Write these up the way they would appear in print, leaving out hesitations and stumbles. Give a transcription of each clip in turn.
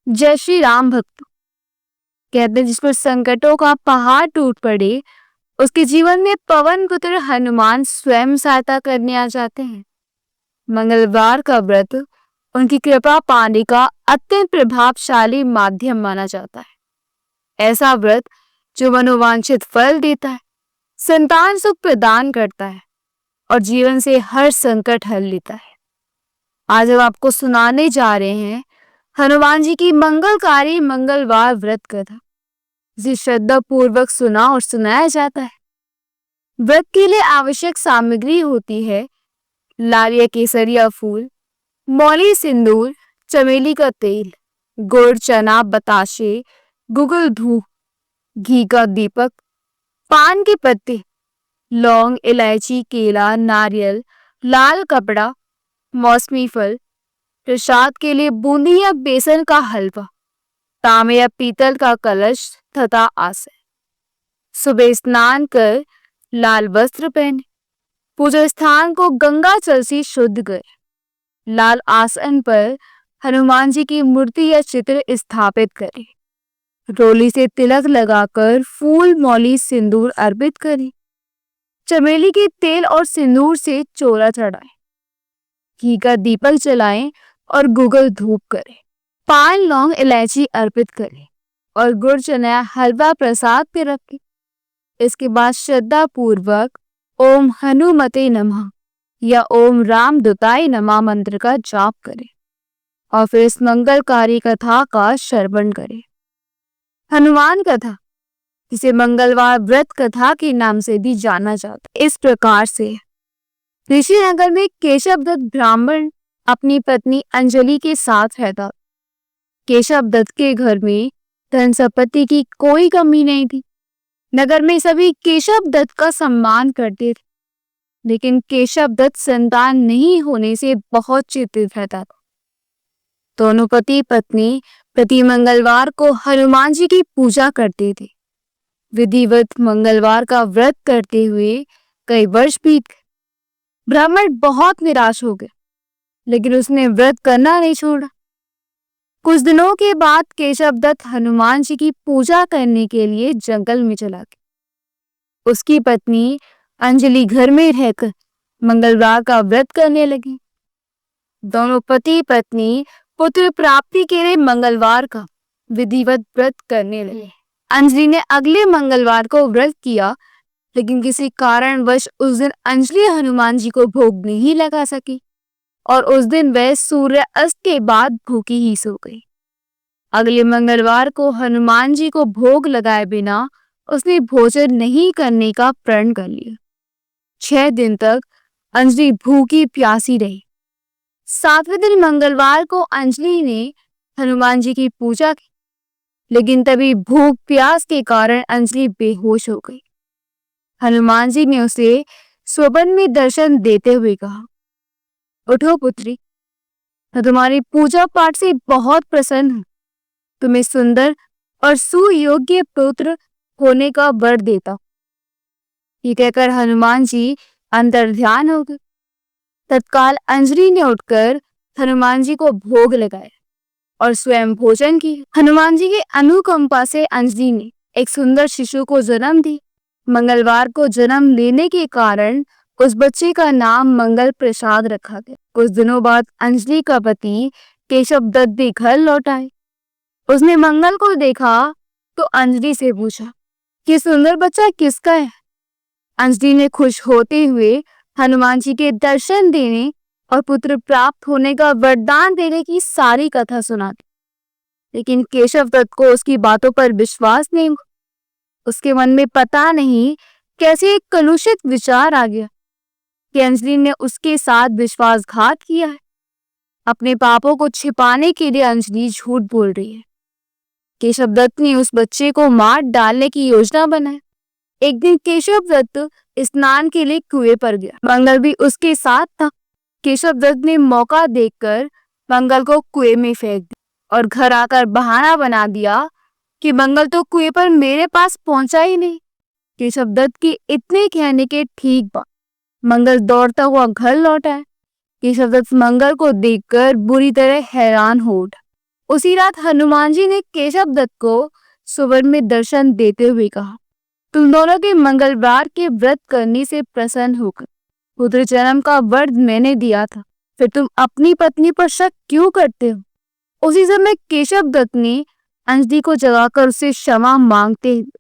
जय श्री राम भक्त। कहते हैं जिस पर संकटों का पहाड़ टूट पड़े उसके जीवन में पवन पुत्र हनुमान स्वयं सहायता करने आ जाते हैं। मंगलवार का व्रत उनकी कृपा पाने का अत्यंत प्रभावशाली माध्यम माना जाता है। ऐसा व्रत जो मनोवांछित फल देता है, संतान सुख प्रदान करता है और जीवन से हर संकट हल लेता है। आज हम आपको सुनाने जा रहे हैं हनुमान जी की मंगलकारी मंगलवार व्रत कथा, जिसे श्रद्धा पूर्वक सुना और सुनाया जाता है। व्रत के लिए आवश्यक सामग्री होती है लाल या केसरिया फूल, मौली सिंदूर, चमेली का तेल, गुड़, चना, बताशे, गुगल धूप, घी का दीपक, पान के पत्ते, लौंग, इलायची, केला, नारियल, लाल कपड़ा, मौसमी फल, प्रसाद के लिए बूंदी या बेसन का हलवा, तांबे या पीतल का कलश तथा आसन। सुबह स्नान कर लाल वस्त्र पहने, पूजा स्थान को गंगा जल से शुद्ध करें। लाल आसन पर हनुमान जी की मूर्ति या चित्र स्थापित करें। रोली से तिलक लगाकर फूल, मौली, सिंदूर अर्पित करें। चमेली के तेल और सिंदूर से चोला चढ़ाएं। घी का दीपक जलाएं और गुगल धूप करें। पान, लौंग, इलायची अर्पित करें और गुड़, चना, हलवा प्रसाद पे रखें। इसके बाद श्रद्धा पूर्वक ओम हनुमते नमः या ओम रामदूताय नमः मंत्र का जाप करें और फिर इस मंगलकारी कथा का श्रवण करें। हनुमान कथा, जिसे मंगलवार व्रत कथा के नाम से भी जाना जाता है, इस प्रकार से ऋषिनगर में केशव दत्त ब्राह्मण अपनी पत्नी अंजलि के साथ रहता। केशव दत्त के घर में धन संपत्ति की कोई कमी नहीं थी। नगर में सभी केशव दत्त का सम्मान करते थे, लेकिन केशव दत्त संतान नहीं होने से बहुत चिंतित रहता था। दोनों पति पत्नी प्रति मंगलवार को हनुमान जी की पूजा करते थे। विधिवत मंगलवार का व्रत करते हुए कई वर्ष बीत गए। ब्राह्मण बहुत निराश हो गए, लेकिन उसने व्रत करना नहीं छोड़ा। कुछ दिनों के बाद केशव दत्त हनुमान जी की पूजा करने के लिए जंगल में चला गया। उसकी पत्नी अंजलि घर में रहकर मंगलवार का व्रत करने लगी। दोनों पति पत्नी पुत्र प्राप्ति के लिए मंगलवार का विधिवत व्रत करने लगे। अंजलि ने अगले मंगलवार को व्रत किया, लेकिन किसी कारणवश उस दिन अंजलि हनुमान जी को भोग नहीं लगा सकी और उस दिन वह सूर्य अस्त के बाद भूखी ही सो गई। अगले मंगलवार को हनुमान जी को भोग लगाए बिना उसने भोजन नहीं करने का प्रण कर लिया। 6 दिन तक अंजलि भूखी प्यासी रही। 7वें दिन मंगलवार को अंजलि ने हनुमान जी की पूजा की, लेकिन तभी भूख प्यास के कारण अंजलि बेहोश हो गई। हनुमान जी ने उसे स्वप्न में दर्शन देते हुए कहा, उठो पुत्री, मैं तुम्हारी पूजा पाठ से बहुत प्रसन्न हूँ। तुम्हें सुंदर और सुयोग्य पुत्र होने का वर देता हूँ। ये कहकर हनुमान जी अंतर्ध्यान हो गए। तत्काल अंजलि ने उठकर हनुमान जी को भोग लगाया और स्वयं भोजन किया। हनुमान जी के अनुकंपा से अंजलि ने एक सुंदर शिशु को जन्म दी। मंगलवार को जन्म लेने के कारण उस बच्चे का नाम मंगल प्रसाद रखा गया। कुछ दिनों बाद अंजलि का पति केशव दत्त भी घर लौट आए। उसने मंगल को देखा तो अंजलि से पूछा कि सुंदर बच्चा किसका है। अंजलि ने खुश होते हुए हनुमान जी के दर्शन देने और पुत्र प्राप्त होने का वरदान देने की सारी कथा सुना दी, लेकिन केशव दत्त को उसकी बातों पर विश्वास नहीं हुआ। उसके मन में पता नहीं कैसे एक कलुषित विचार आ गया कि अंजलि ने उसके साथ विश्वासघात किया है। अपने पापों को छिपाने के लिए अंजलि झूठ बोल रही है। केशव दत्त ने उस बच्चे को मार डालने की योजना बनाई। एक दिन केशव दत्त स्नान के लिए कुएं पर गया। मंगल भी उसके साथ था। केशव दत्त ने मौका देखकर मंगल को कुएं में फेंक दिया और घर आकर बहाना बना दिया कि मंगल तो कुएं पर मेरे पास पहुंचा ही नहीं। केशव दत्त के इतने कहने के ठीक बाद मंगल दौड़ता हुआ घर लौटा है। केशव दत्त मंगल को देखकर बुरी तरह हैरान हो उठा। उसी रात हनुमान जी ने केशव दत्त को स्वप्न में दर्शन देते हुए कहा, तुम दोनों के मंगलवार के व्रत करने से प्रसन्न होकर पुत्र जन्म का वर मैंने दिया था, फिर तुम अपनी पत्नी पर शक क्यों करते हो? उसी समय केशव दत्त ने अंजलि को जगाकर उसे क्षमा मांगते हुए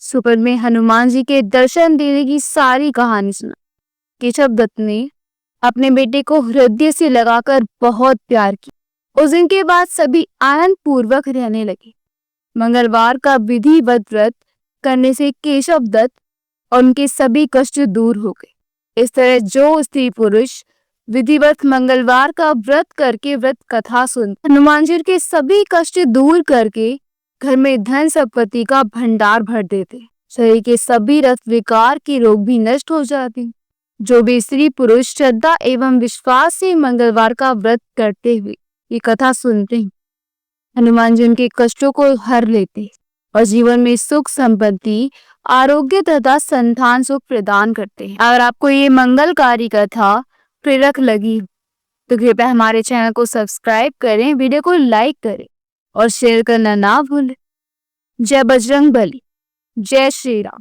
स्वप्न में हनुमान जी के दर्शन देने की सारी कहानी सुना। केशव दत्त ने अपने बेटे को हृदय से लगाकर बहुत प्यार किया। उस दिन के बाद सभी आनंद पूर्वक रहने लगे। मंगलवार का विधिवत व्रत करने से केशव दत्त और उनके सभी कष्ट दूर हो गए। इस तरह जो स्त्री पुरुष विधिवत मंगलवार का व्रत करके व्रत कथा सुन हनुमान जी के सभी कष्ट दूर करके घर में धन संपत्ति का भंडार भर देते, शरीर के सभी रक्त विकार के रोग भी नष्ट हो जाते। जो भी स्त्री पुरुष श्रद्धा एवं विश्वास से मंगलवार का व्रत करते हुए ये कथा सुनते हैं, हनुमान जी उनके कष्टों को हर लेते और जीवन में सुख संपत्ति आरोग्य तथा संतान सुख प्रदान करते हैं। अगर आपको ये मंगलकारी कथा प्रेरक लगी तो कृपया हमारे चैनल को सब्सक्राइब करें, वीडियो को लाइक करें और शेयर करना ना भूलें। जय बजरंग बली, जय श्री राम।